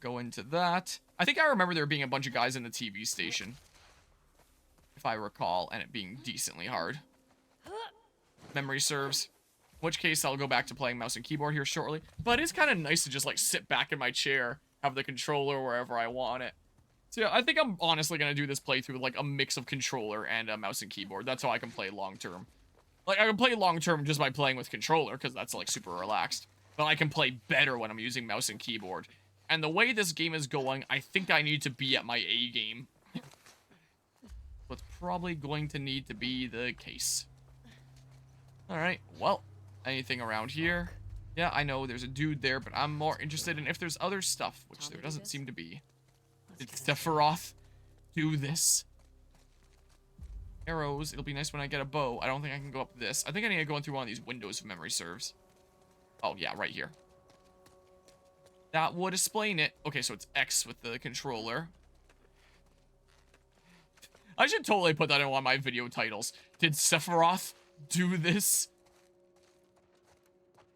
go into that. I think I remember there being a bunch of guys in the TV station, if I recall, and it being decently hard. Memory serves. In which case, I'll go back to playing mouse and keyboard here shortly. But it's kind of nice to just, like, sit back in my chair, have the controller wherever I want it. So, yeah, I think I'm honestly going to do this playthrough with, like, a mix of controller and a mouse and keyboard. That's how I can play long-term. Like, I can play long-term just by playing with controller, because that's, like, super relaxed. But I can play better when I'm using mouse and keyboard. And the way this game is going, I think I need to be at my A game. What's probably going to need to be the case. Alright, well, anything around here? Yeah, I know there's a dude there, but I'm more interested in if there's other stuff, which there doesn't seem to be. Did Sephiroth do this? Arrows, it'll be nice when I get a bow. I don't think I can go up this. I think I need to go in through one of these windows if memory serves. Oh, yeah, right here. That would explain it. Okay, so it's X with the controller. I should totally put that in one of my video titles. Did Sephiroth do this?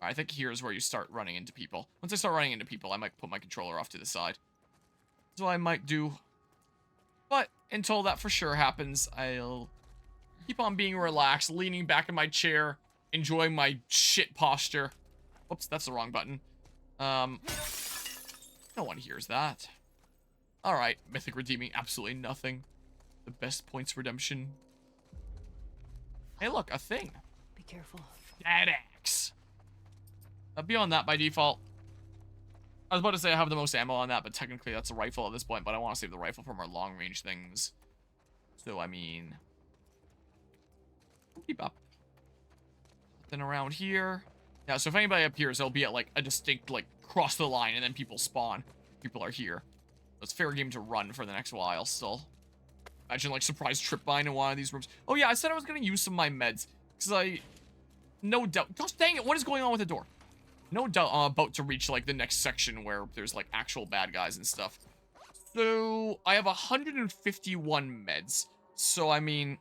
I think here's where you start running into people. Once I start running into people, I might put my controller off to the side. That's what I might do. But until that for sure happens, I'll keep on being relaxed, leaning back in my chair, enjoying my shit posture. Whoops, that's the wrong button. No one hears that. Alright, Mythic redeeming absolutely nothing. The best points redemption. Hey, look, a thing. Be careful. Dead axe. Beyond that, by default, I was about to say I have the most ammo on that, but technically that's a rifle at this point, but I want to save the rifle from our long-range things. So, I mean, keep up. Then around here. Yeah, so if anybody appears, they'll be at, like, a distinct, like, cross the line, and then people spawn. People are here. So it's fair game to run for the next while, still. Imagine, like, surprise trip mine in one of these rooms. Oh, yeah, I said I was going to use some of my meds. Because I... No doubt... Gosh, dang it, what is going on with the door? No doubt I'm about to reach, like, the next section where there's, like, actual bad guys and stuff. So, I have 151 meds. So, I mean...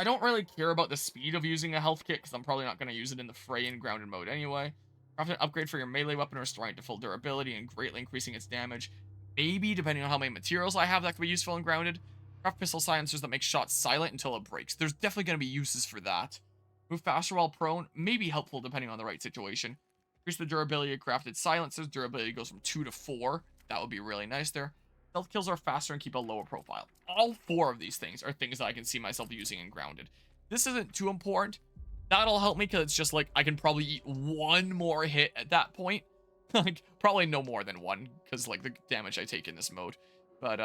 I don't really care about the speed of using a health kit, because I'm probably not going to use it in the fray and grounded mode anyway. Craft an upgrade for your melee weapon, restoring it to full durability and greatly increasing its damage. Maybe, depending on how many materials I have, that could be useful and grounded. Craft pistol silencers that make shots silent until it breaks. There's definitely going to be uses for that. Move faster while prone, may be helpful depending on the right situation. Increase the durability of crafted silencers. Durability goes from 2 to 4. That would be really nice there. Stealth kills are faster and keep a lower profile. All 4 of these things are things that I can see myself using in grounded. This isn't too important. That'll help me because it's just like I can probably eat 1 more hit at that point. Like, probably no more than 1 because, like, the damage I take in this mode. But,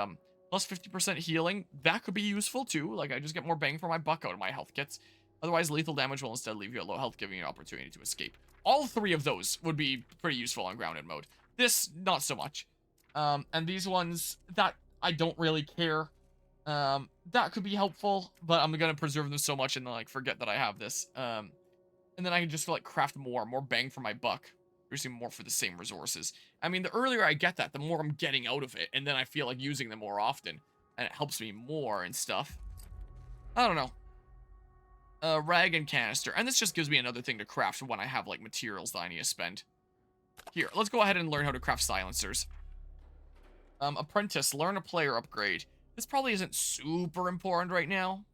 plus 50% healing, that could be useful too. Like, I just get more bang for my buck out of my health kits. Otherwise, lethal damage will instead leave you at low health, giving you an opportunity to escape. All 3 of those would be pretty useful on grounded mode. This, not so much. And these ones, that I don't really care. That could be helpful, but I'm gonna preserve them so much and then, like, forget that I have this. And then I can just, like, craft more bang for my buck. Producing more for the same resources. I mean, the earlier I get that, the more I'm getting out of it, and then I feel like using them more often, and it helps me more and stuff. I don't know. Rag and canister, and this just gives me another thing to craft when I have, like, materials that I need to spend. Here, let's go ahead and learn how to craft silencers. Apprentice, learn a player upgrade. This probably isn't super important right now.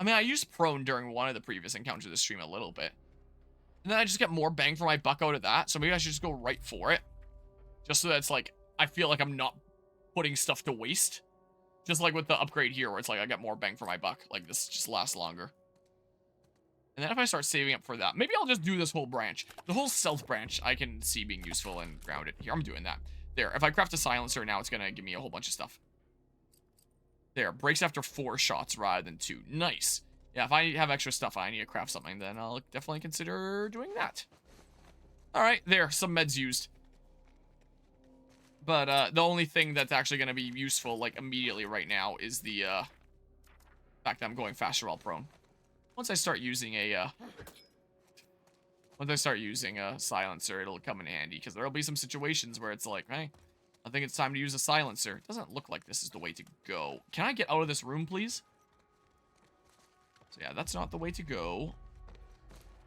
I mean, I used prone during one of the previous encounters of the stream a little bit. And then I just get more bang for my buck out of that, so maybe I should just go right for it. Just so that it's like, I feel like I'm not putting stuff to waste. Just like with the upgrade here, where it's like I get more bang for my buck. Like, this just lasts longer. And then if I start saving up for that, maybe I'll just do this whole branch. The whole stealth branch I can see being useful and grounded. Here, I'm doing that. There, if I craft a silencer now, it's going to give me a whole bunch of stuff. There, breaks after 4 shots rather than 2. Nice. Yeah, if I have extra stuff and I need to craft something, then I'll definitely consider doing that. Alright, there, some meds used. But the only thing that's actually going to be useful, like, immediately right now is the fact that I'm going faster while prone. Once I start using a silencer, it'll come in handy, because there'll be some situations where it's like, hey, I think it's time to use a silencer. It doesn't look like this is the way to go. Can I get out of this room, please? So yeah, that's not the way to go.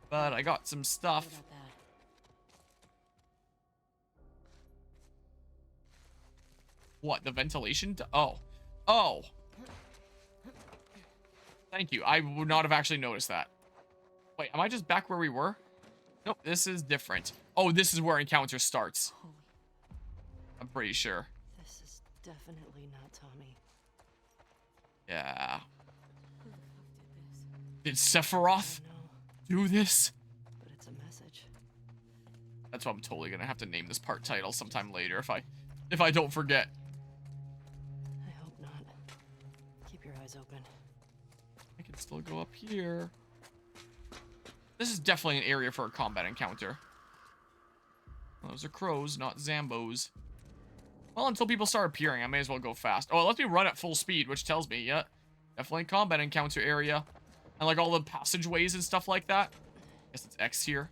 But I got some stuff. What? The ventilation? Oh. Oh. Thank you. I would not have actually noticed that. Wait, am I just back where we were? Nope, this is different. Oh, this is where encounter starts. Holy, I'm pretty sure. this is definitely not Tommy. Yeah. Who the fuck Did Sephiroth No, do this? but it's a message. That's what I'm totally gonna have to name this part title sometime later if I don't forget. I hope not. Keep your eyes open. I can still go up here. This is definitely an area for a combat encounter. Well, those are crows, not Zambos. Well, until people start appearing, I may as well go fast. Oh, it lets me run at full speed, which tells me, yeah, definitely combat encounter area. And like all the passageways and stuff like that. I guess it's X here.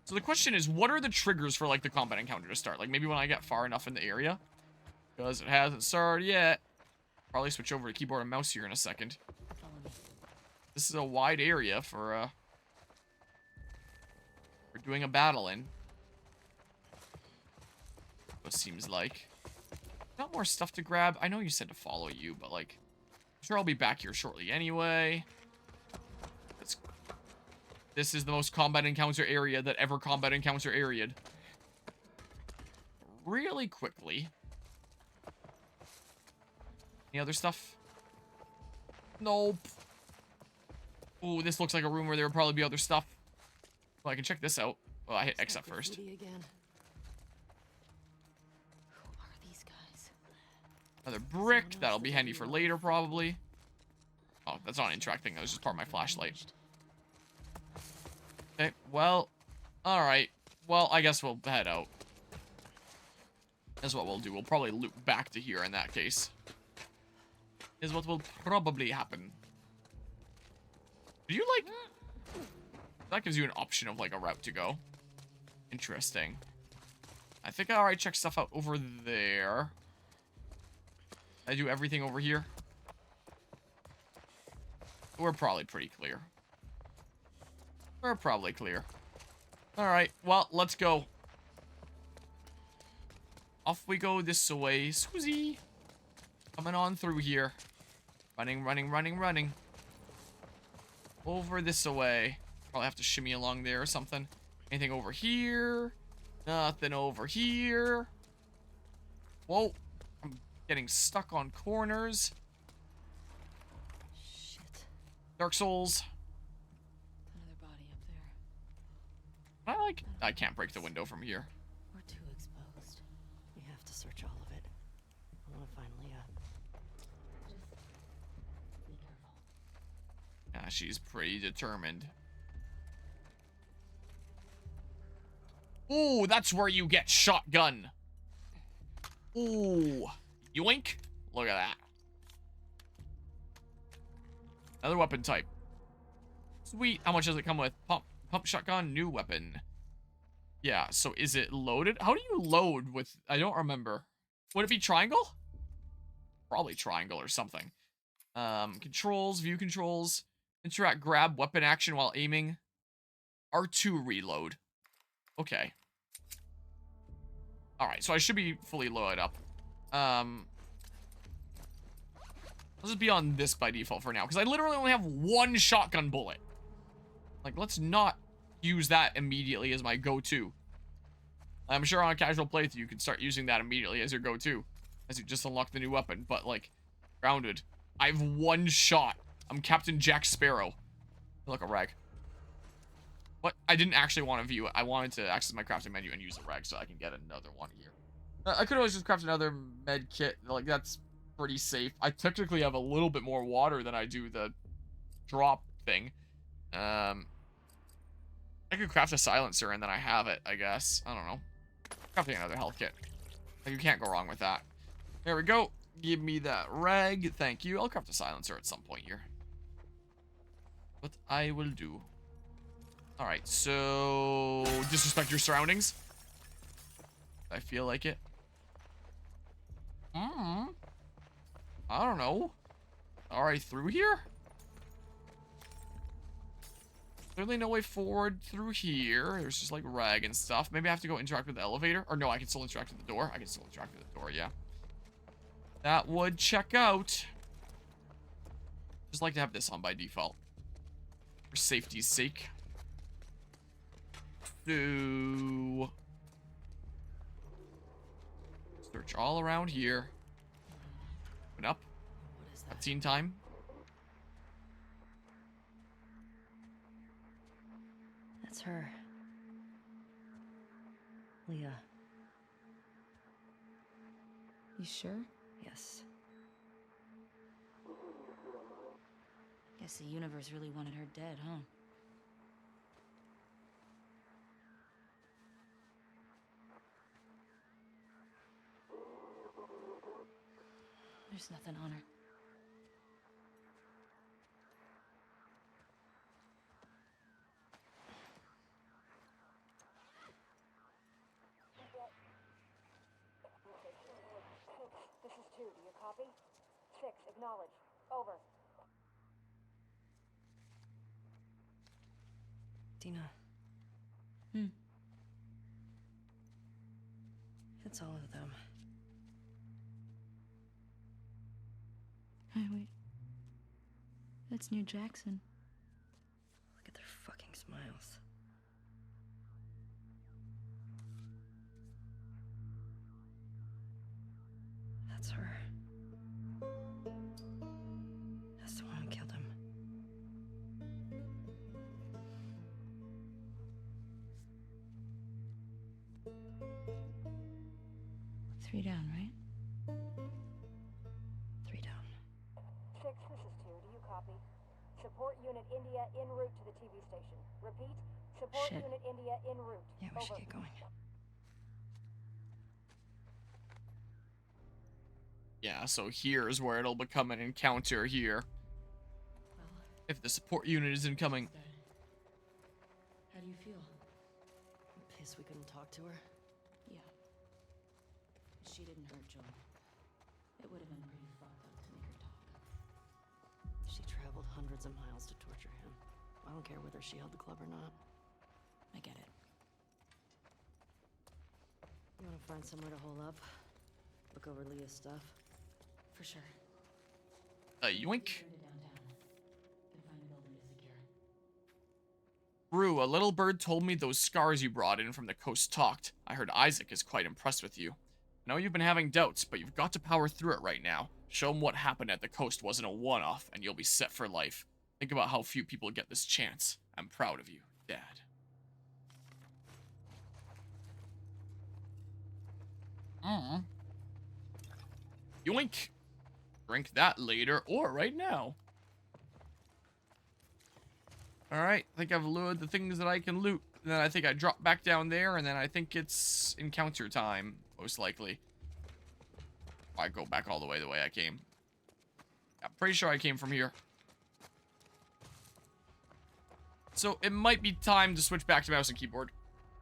So the question is, what are the triggers for like the combat encounter to start? Like maybe when I get far enough in the area. Because it hasn't started yet. Probably switch over to keyboard and mouse here in a second. Follow me. This is a wide area for doing a battle in. What seems like. Not more stuff to grab. I know you said to follow you, but like, I'm sure I'll be back here shortly anyway. This is the most combat encounter area that ever combat encounter area'd. Really quickly. Any other stuff? Nope. Ooh, this looks like a room where there would probably be other stuff. Well, I can check this out. Well, I hit X up first. Again. Who are these guys? Another brick. That'll be handy for later, probably. Oh, that's not interacting. That was just part of my flashlight. Okay, well, alright. Well, I guess we'll head out. That's what we'll do. We'll probably loop back to here in that case. Is what will probably happen. Do you, like... That gives you an option of, like, a route to go. Interesting. I think I already checked stuff out over there. I do everything over here. We're probably pretty clear. We're probably clear. Alright, well, let's go. Off we go this way. Susie! Coming on through here. Running, running, running, running. Over this way. Probably have to shimmy along there or something. Anything over here? Nothing over here. Whoa. I'm getting stuck on corners. Shit. Dark Souls. Another body up there. I can't break the window from here. We're too exposed. We have to search all of it. I want to find Leah. Just be careful. Yeah, she's pretty determined. Ooh, that's where you get shotgun. Ooh. Yoink. Look at that. Another weapon type. Sweet. How much does it come with? Pump shotgun, new weapon. Yeah, so is it loaded? How do you load with... I don't remember. Would it be triangle? Probably triangle or something. Controls, view controls. Interact, grab, weapon action while aiming. R2 reload. Okay. Alright, so I should be fully loaded up. Let's just be on this by default for now, because I literally only have one shotgun bullet. Like, let's not use that immediately as my go-to. I'm sure on a casual playthrough, you can start using that immediately as your go-to, as you just unlock the new weapon, but, like, grounded. I have one shot. I'm Captain Jack Sparrow. Look, a rag. What? I didn't actually want to view it. I wanted to access my crafting menu and use the rag so I can get another one here. I could always just craft another med kit. Like, that's pretty safe. I technically have a little bit more water than I do the drop thing. I could craft a silencer and then I have it, I guess. I don't know. Crafting another health kit. Like, you can't go wrong with that. There we go. Give me that rag. Thank you. I'll craft a silencer at some point here. What I will do. Alright, so... disrespect your surroundings. I feel like it. I don't know. Alright, through here? Clearly no way forward through here. There's just like rag and stuff. Maybe I have to go interact with the elevator. Or no, I can still interact with the door. I can still interact with the door, yeah. That would check out. Just like to have this on by default. For safety's sake. So... search all around here. Open up. What is that? Cutscene time. That's her. Leah. You sure? Yes. Guess the universe really wanted her dead, huh? There's nothing on her. This is 2. Do you copy? 6. Acknowledge. Over. Dina. Hmm. It's all of them. Hey, wait. That's New Jackson. Look at their fucking smiles. That's her. That's the one who killed him. Three down, right? 3 down. 6. This is 2. Do you copy? Support Unit India en route to the TV station. Repeat. Support Shit. Unit India en route. Yeah, we should Over. get going. Yeah, so here's where it'll become an encounter here. Well, If the support unit is incoming. how do you feel? I'm pissed we couldn't talk to her. Yeah. She didn't hurt Joel. It would have been pretty fucked up to make her talk. She traveled hundreds of miles to torture him. I don't care whether she held the club or not. I get it. You want to find somewhere to hole up? Look over Leah's stuff? For sure. Yoink. Turn to downtown. Then find a building to secure. Rue, a little bird told me those scars you brought in from the coast talked. I heard Isaac is quite impressed with you. I know you've been having doubts, but you've got to power through it right now. Show him what happened at the coast wasn't a one-off, and you'll be set for life. Think about how few people get this chance. I'm proud of you, Dad. Yoink. Drink that later or right now. Alright, I think I've looted the things that I can loot. Then I think I drop back down there, and then I think it's encounter time, most likely. I go back all the way I came. I'm pretty sure I came from here. So it might be time to switch back to mouse and keyboard.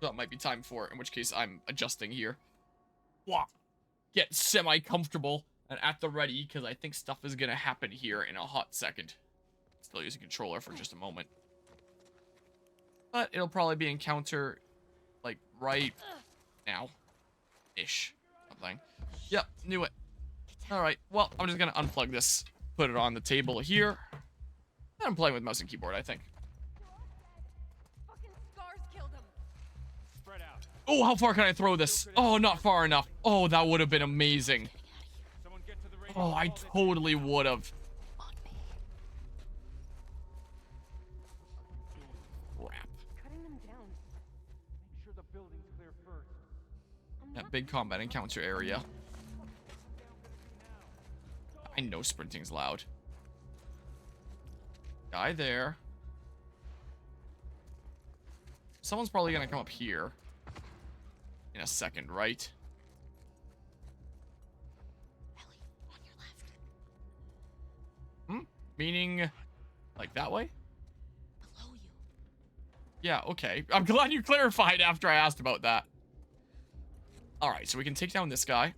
That might be time for it, in which case I'm adjusting here. Wah! Get semi-comfortable and at the ready, because I think stuff is going to happen here in a hot second. Still using controller for just a moment. But it'll probably be encounter, like, right now-ish. Something. Yep, knew it. Alright, well, I'm just going to unplug this, put it on the table here. And I'm playing with mouse and keyboard, I think. Fucking scars killed him. Spread out. Oh, how far can I throw this? Oh, not far enough. Oh, that would have been amazing. Someone get to the radio. Oh, I totally would have. On me. Crap. Cutting them down. Make sure the building's clear first. That big combat encounter area. I know sprinting's loud. Guy there. Someone's probably gonna come up here in a second, right? Ellie, on your left. Meaning, like that way? Below you. Yeah, okay. I'm glad you clarified after I asked about that. Alright, so we can take down this guy.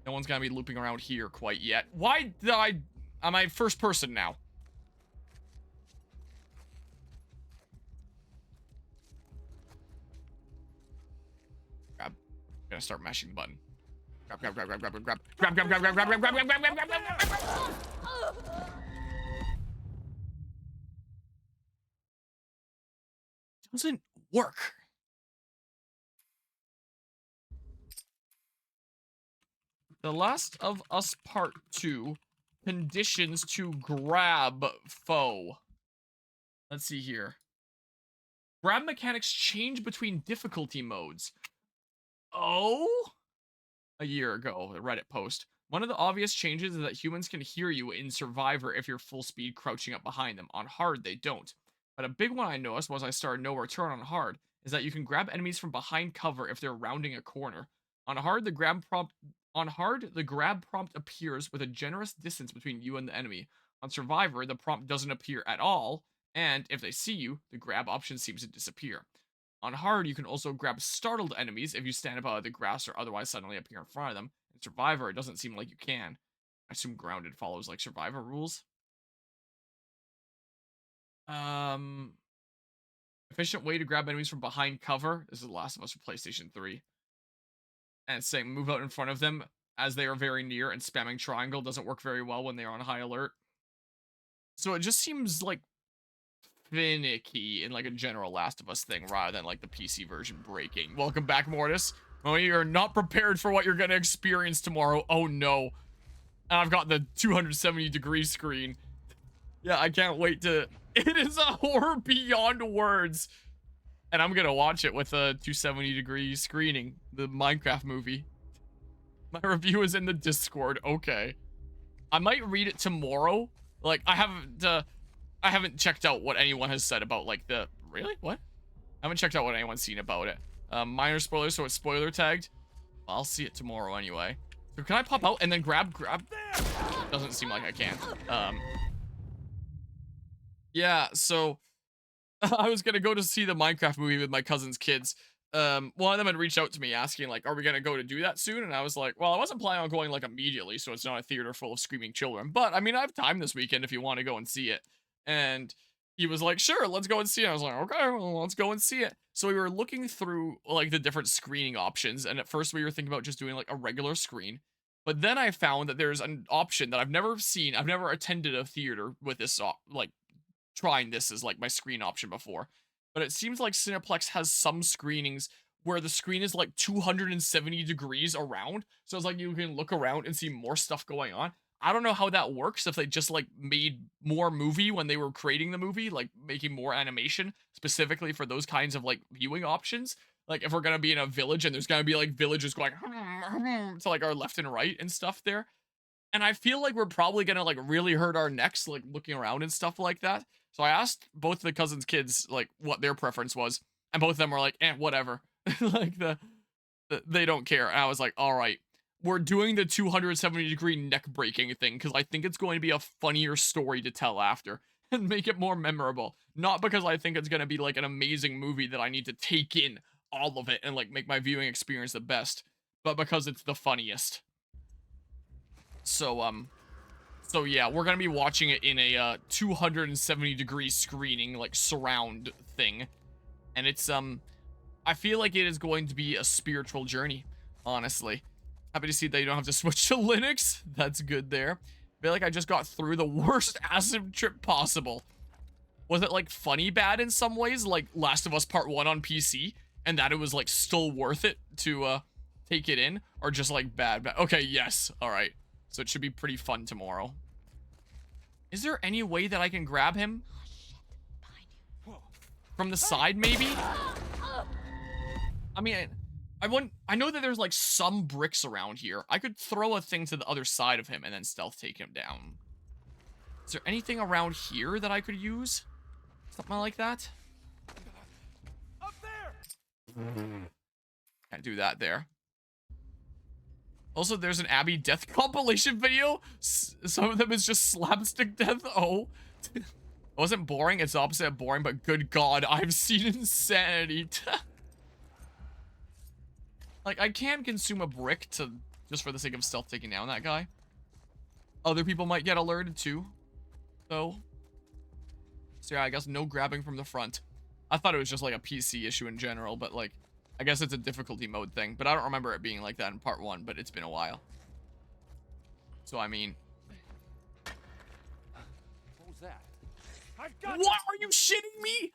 No one's gonna be looping around here quite yet. Why did am I first person now? Grab. Gonna start mashing the button. Grab, grab, grab, grab, grab, grab, grab, grab, grab, grab, grab, grab, grab, grab, grab, grab, grab, grab, grab, grab. Doesn't work. The Last of Us Part 2 conditions to grab foe. Let's see here. Grab mechanics change between difficulty modes. Oh? A year ago, a Reddit post. One of the obvious changes is that humans can hear you in Survivor if you're full speed crouching up behind them. On hard, they don't. But a big one I noticed was I started No Return on hard, is that you can grab enemies from behind cover if they're rounding a corner. On hard, the grab prompt appears with a generous distance between you and the enemy. On Survivor, the prompt doesn't appear at all, and if they see you, the grab option seems to disappear. On hard, you can also grab startled enemies if you stand up out of the grass or otherwise suddenly appear in front of them. In Survivor, it doesn't seem like you can. I assume grounded follows like Survivor rules. Efficient way to grab enemies from behind cover. This is The Last of Us for PlayStation 3. And it's saying move out in front of them as they are very near, and spamming triangle doesn't work very well when they are on high alert. So it just seems like finicky in like a general Last of Us thing rather than like the PC version breaking. Welcome back, Mortis. Well, you're not prepared for what you're gonna experience tomorrow. Oh no. And I've got the 270-degree screen. Yeah, I can't wait to... It is a horror beyond words. And I'm gonna watch it with a 270-degree screening. The Minecraft movie. My review is in the Discord. Okay. I might read it tomorrow. Like, I haven't checked out what anyone has said about, like, the... Really? What? I haven't checked out what anyone's seen about it. Minor spoilers, so it's spoiler tagged. I'll see it tomorrow anyway. So can I pop out and then grab? Doesn't seem like I can. Yeah, so... I was gonna go to see the Minecraft movie with my cousin's kids. One of them had reached out to me asking, like, are we gonna go to do that soon? And I was like, well, I wasn't planning on going, like, immediately, so it's not a theater full of screaming children. But, I mean, I have time this weekend if you want to go and see it. And he was like, sure, let's go and see it. I was like, okay, well, let's go and see it. So we were looking through, like, the different screening options. And at first we were thinking about just doing, like, a regular screen. But then I found that there's an option that I've never seen. I've never attended a theater with this, like, trying this as, like, my screen option before. But it seems like Cineplex has some screenings where the screen is, like, 270 degrees around. So it's like you can look around and see more stuff going on. I don't know how that works, if they just, like, made more movie when they were creating the movie, like, making more animation, specifically for those kinds of, like, viewing options. Like, if we're gonna be in a village and there's gonna be, like, villagers going to, like, our left and right and stuff there. And I feel like we're probably gonna, like, really hurt our necks, like, looking around and stuff like that. So I asked both of the cousins' kids, like, what their preference was, and both of them were like, whatever. Like, they don't care. And I was like, all right, we're doing the 270-degree neck breaking thing because I think it's going to be a funnier story to tell after and make it more memorable. Not because I think it's going to be, like, an amazing movie that I need to take in all of it and, like, make my viewing experience the best, but because it's the funniest. So yeah, we're gonna be watching it in a 270-degree screening, like, surround thing. And it's, I feel like it is going to be a spiritual journey, honestly. Happy to see that you don't have to switch to Linux. That's good there. I feel like I just got through the worst acid trip possible. Was it, like, funny bad in some ways, like Last of Us Part 1 on PC, and that it was, like, still worth it to, take it in? Or just, like, bad? Okay, yes. Alright. So it should be pretty fun tomorrow. Is there any way that I can grab him? From the side, maybe? I mean, I know that there's, like, some bricks around here. I could throw a thing to the other side of him and then stealth take him down. Is there anything around here that I could use? Something like that? Up there! Can't do that there. Also, there's an Abby death compilation video. Some of them is just slapstick death. Oh. It wasn't boring. It's the opposite of boring, but good God, I've seen insanity. Like, I can consume a brick just for the sake of stealth taking down that guy. Other people might get alerted too, though. So yeah, I guess no grabbing from the front. I thought it was just like a PC issue in general, but like, I guess it's a difficulty mode thing, but I don't remember it being like that in part 1, but it's been a while. So, I mean... What was that? I've got What? Are you shitting me?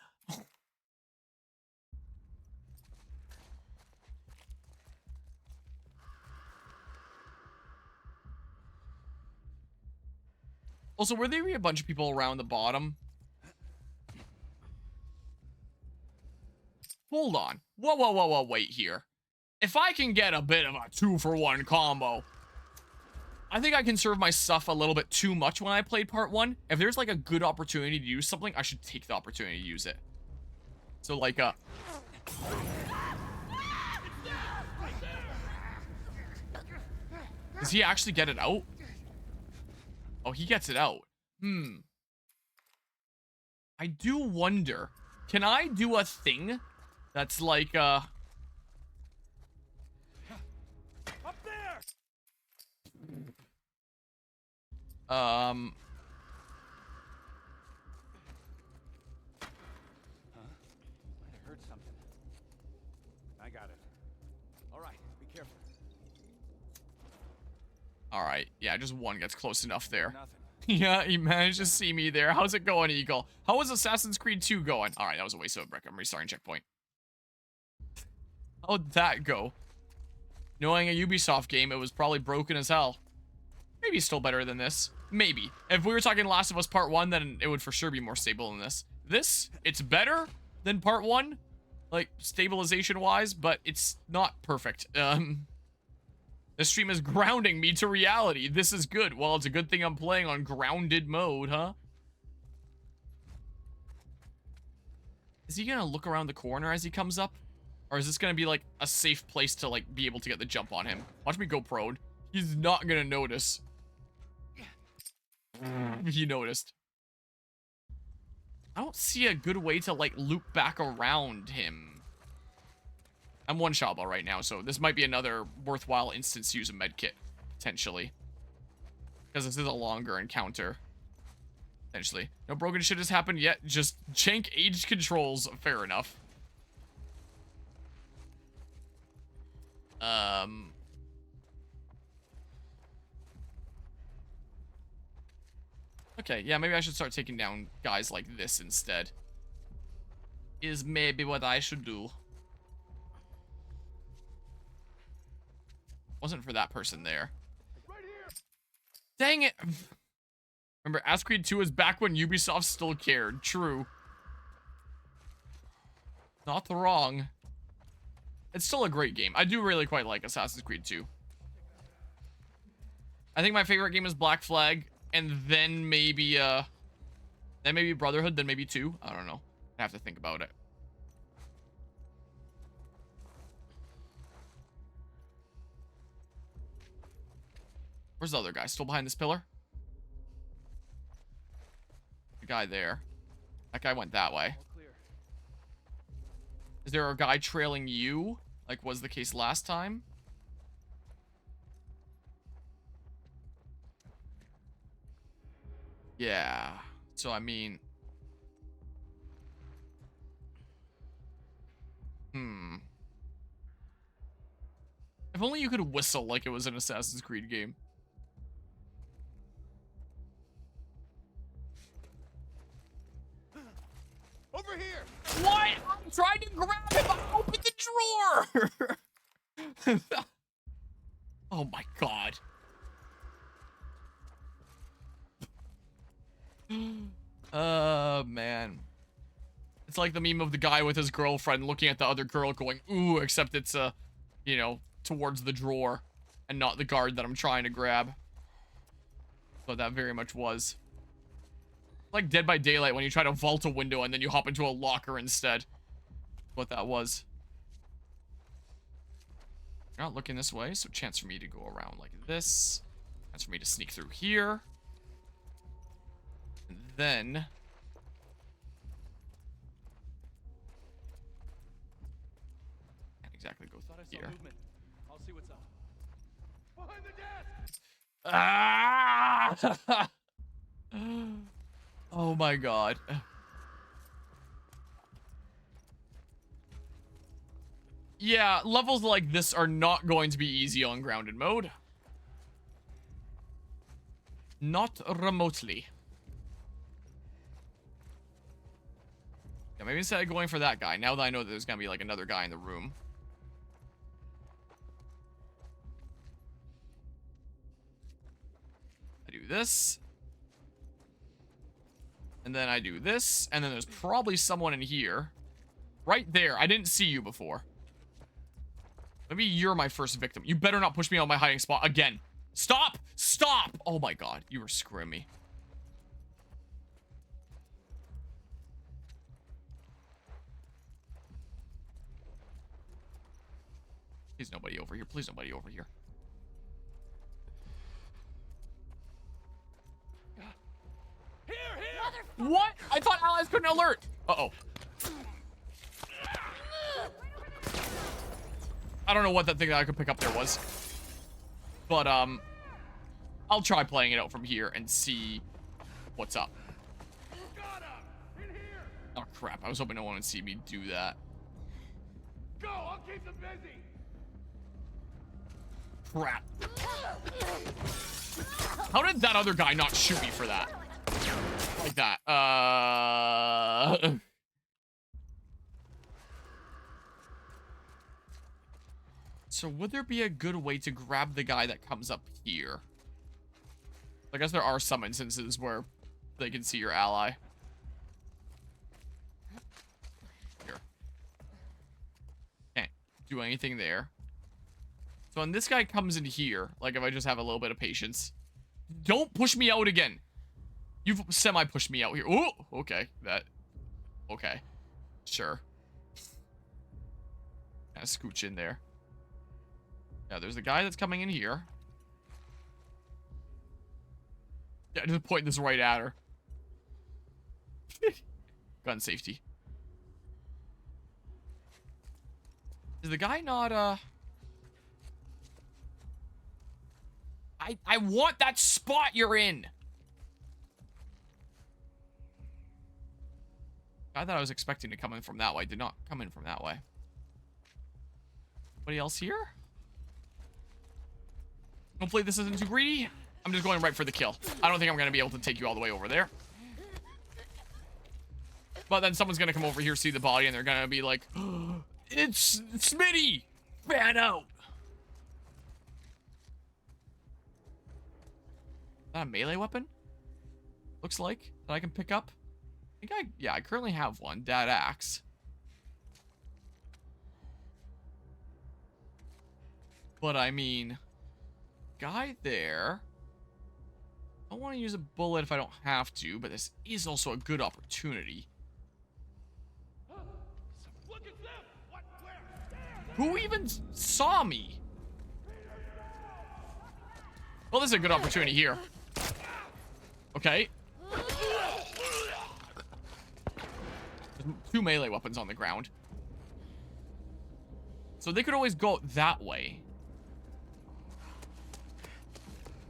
Also, were there a bunch of people around the bottom? Hold on. Whoa, whoa, whoa, whoa, wait here. If I can get a bit of a 2-for-1 combo, I think I can serve my stuff a little bit too much when I played part 1. If there's like a good opportunity to use something, I should take the opportunity to use it. So like, does he actually get it out? Oh, he gets it out. I do wonder, can I do a thing that's like, up there. Huh? Might have heard something. I got it. All right, be careful. All right, yeah, just one gets close enough there. Nothing. Yeah, he managed to see me there. How's it going, Eagle? How was Assassin's Creed 2 going? All right, that was a waste of a brick. I'm restarting checkpoint. How'd that go? Knowing a Ubisoft game, it was probably broken as hell. Maybe still better than this. Maybe. If we were talking Last of Us Part 1, then it would for sure be more stable than this. This, it's better than Part 1, like, stabilization-wise, but it's not perfect. This stream is grounding me to reality. This is good. Well, it's a good thing I'm playing on grounded mode, huh? Is he gonna look around the corner as he comes up? Or is this gonna be, like, a safe place to, like, be able to get the jump on him? Watch me go prone. He's not gonna notice. He noticed. I don't see a good way to, like, loop back around him. I'm one shot ball right now, so this might be another worthwhile instance to use a medkit, potentially. Because this is a longer encounter. Potentially. No broken shit has happened yet, just jank aged controls. Fair enough. Okay, yeah, maybe I should start taking down guys like this instead. Is maybe what I should do. Wasn't for that person there. Right here. Dang it! Remember, Assassin's Creed 2 is back when Ubisoft still cared. True. Not wrong. It's still a great game. I do really quite like Assassin's Creed 2. I think my favorite game is Black Flag, and then maybe Brotherhood, then maybe 2. I don't know. I have to think about it. Where's the other guy? Still behind this pillar? The guy there. That guy went that way. All clear. Is there a guy trailing you? Like was the case last time? Yeah. So, I mean... If only you could whistle like it was an Assassin's Creed game. Over here. What? I'm trying to grab him. I opened the drawer. Oh my god. Man. It's like the meme of the guy with his girlfriend looking at the other girl going, ooh, except it's, you know, towards the drawer and not the guard that I'm trying to grab. So that very much was. Like Dead by Daylight when you try to vault a window and then you hop into a locker instead. What that was. You're not looking this way, so chance for me to go around like this. Chance for me to sneak through here. And then... Can't exactly go through here. Movement. I'll see what's up. Behind the desk. Ah! Oh my god. Yeah, levels like this are not going to be easy on grounded mode. Not remotely. Yeah, maybe instead of going for that guy, now that I know that there's gonna be like another guy in the room. I do this. And then I do this. And then there's probably someone in here. Right there. I didn't see you before. Maybe you're my first victim. You better not push me on my hiding spot again. Stop! Stop! Oh my god. You were screwing me. Please nobody over here. Please nobody over here. What? I thought allies couldn't alert. Uh-oh. I don't know what that thing that I could pick up there was. But, I'll try playing it out from here and see what's up. Oh, crap. I was hoping no one would see me do that. Go! I'll keep them busy! Crap. How did that other guy not shoot me for that? Like that. So would there be a good way to grab the guy that comes up here? I guess there are some instances where they can see your ally. Here. Can't do anything there. So when this guy comes in here, like if I just have a little bit of patience. Don't push me out again. You've semi-pushed me out here. Oh, okay. Okay. Sure. Kind of scooch in there. Yeah, there's the guy that's coming in here. Yeah, just point this right at her. Gun safety. Is the guy not, I want that spot you're in! I thought I was expecting to come in from that way. Did not come in from that way. Anybody else here? Hopefully this isn't too greedy. I'm just going right for the kill. I don't think I'm going to be able to take you all the way over there. But then someone's going to come over here, see the body, and they're going to be like, oh, it's Smitty! Fan out! Is that a melee weapon? Looks like. That I can pick up? Yeah, I currently have one. Dad axe. But I mean, guy there. I don't want to use a bullet if I don't have to, but this is also a good opportunity. Look at them! What? Where? Who even saw me? Well, this is a good opportunity here. Okay. There's 2 melee weapons on the ground. So they could always go that way.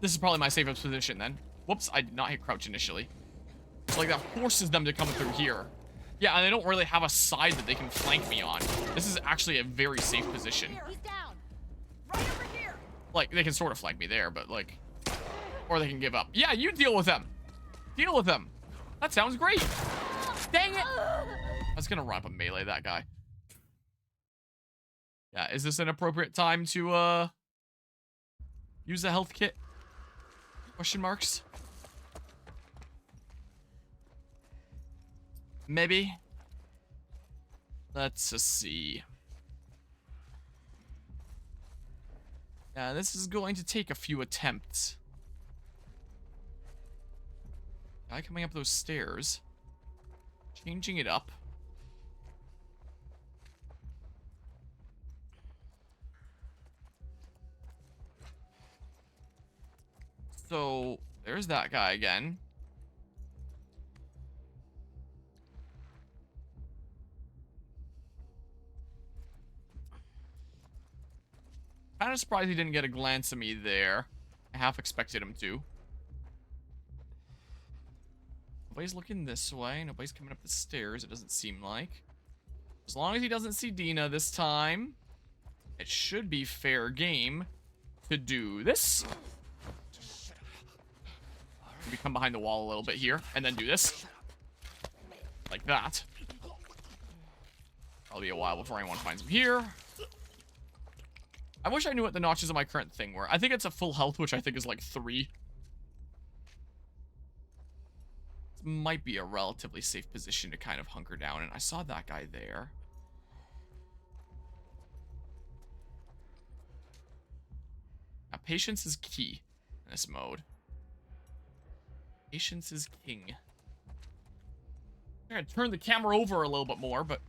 This is probably my safest position then. Whoops, I did not hit crouch initially. Like that forces them to come through here. Yeah, and they don't really have a side that they can flank me on. This is actually a very safe position. He's down. Right over here. Like, they can sort of flank me there, but like... Or they can give up. Yeah, you deal with them. Deal with them. That sounds great. Dang it. I was gonna run up and melee that guy. Yeah, is this an appropriate time to, use the health kit? Question marks? Maybe. Let's just see. Yeah, this is going to take a few attempts. Guy coming up those stairs. Changing it up. So, there's that guy again. Kind of surprised he didn't get a glance at me there. I half expected him to. Nobody's looking this way. Nobody's coming up the stairs, it doesn't seem like. As long as he doesn't see Dina this time. it should be fair game to do this. We come behind the wall a little bit here, and then do this. Like that. Probably a while before anyone finds him here. I wish I knew what the notches of my current thing were. I think it's a full health, which I think is like 3. This might be a relatively safe position to kind of hunker down, and I saw that guy there. Now, patience is key in this mode. Patience is king. I'm gonna turn the camera over a little bit more, but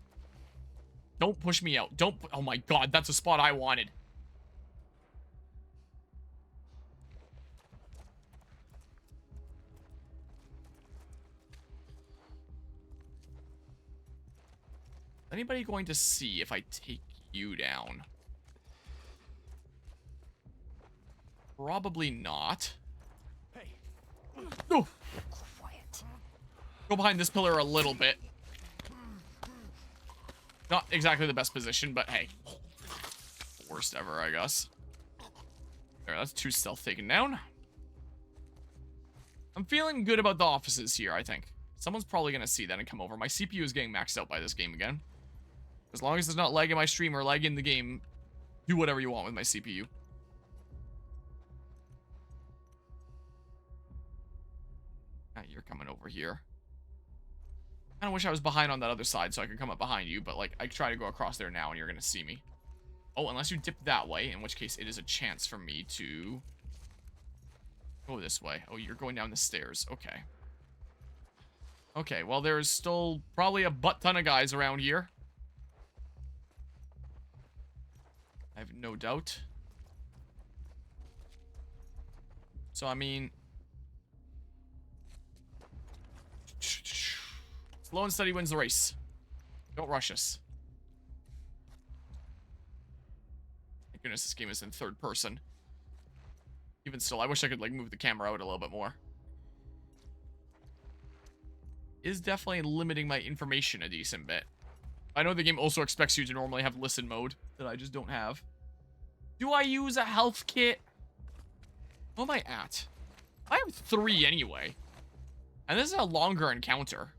don't push me out. Don't. Oh my god, that's a spot I wanted. Is anybody going to see if I take you down? Probably not. Hey. Oh. Quiet. Go behind this pillar a little bit. Not exactly the best position, but hey. Worst ever, I guess. There, that's 2 stealth taken down. I'm feeling good about the offices here, I think. Someone's probably going to see that and come over. My CPU is getting maxed out by this game again. As long as there's not lag in my stream or lag in the game, do whatever you want with my CPU. Ah, you're coming over here. I kinda wish I was behind on that other side so I could come up behind you, but like I try to go across there now and you're gonna see me. Oh, unless you dip that way, in which case it is a chance for me to go this way. Oh, you're going down the stairs. Okay. Okay, well there's still probably a butt ton of guys around here. I have no doubt. So, I mean... slow and steady wins the race. Don't rush us. Thank goodness this game is in 3rd person. Even still, I wish I could, like, move the camera out a little bit more. Is definitely limiting my information a decent bit. I know the game also expects you to normally have listen mode that I just don't have. Do I use a health kit? What am I at? I have 3 anyway. And this is a longer encounter.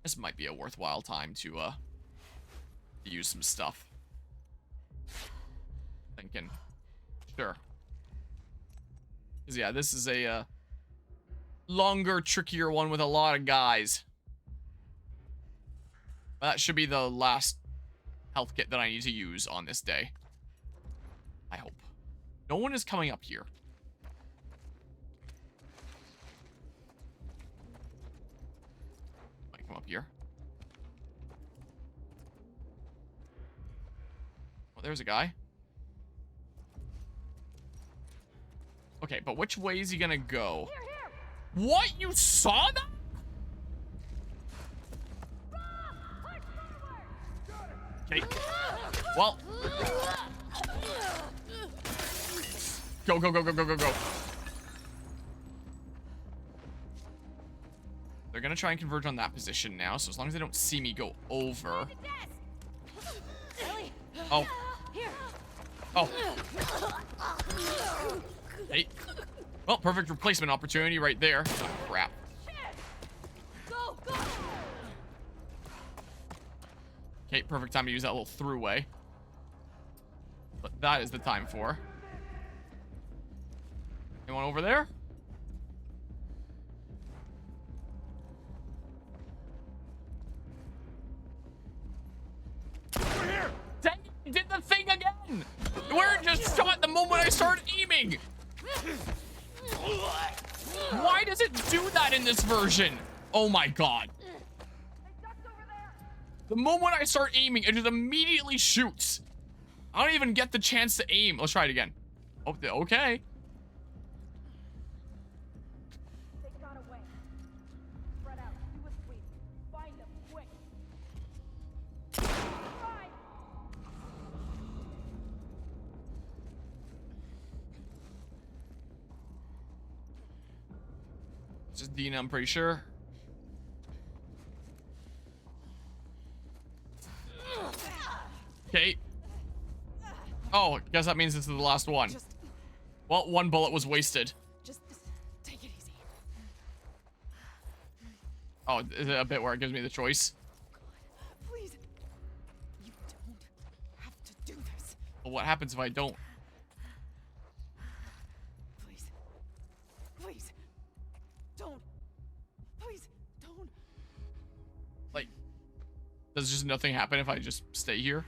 This might be a worthwhile time to use some stuff. Thinking. Sure. 'Cause yeah, this is a longer, trickier one with a lot of guys. That should be the last health kit that I need to use on this day. I hope. No one is coming up here. Might come up here. Oh, there's a guy. Okay, but which way is he gonna go? Here. What? You saw that? Okay. Well. Go, go, go, go, go, go, go. They're gonna try and converge on that position now, so as long as they don't see me go over. Oh. Oh. Hey. Well, perfect replacement opportunity right there. Oh, crap. Go, go. Okay, perfect time to use that little throughway. But that is the time for. Anyone over there? Over here! Dang it, you did the thing again! You weren't just shot the moment I started aiming! Why does it do that in this version? Oh my god. The moment I start aiming, it just immediately shoots. I don't even get the chance to aim. Let's try it again. Oh, okay. They got away. Spread out. Do a sweep. Find them quick. Right. It's just Dina, I'm pretty sure. Okay. Oh, guess that means this is the last one. Just Well, one bullet was wasted. take it easy. Oh, is it a bit where it gives me the choice? Please. You don't have to do this. Well, what happens if I don't? Please. Please. Don't. Please, don't. Like, does just nothing happen if I just stay here?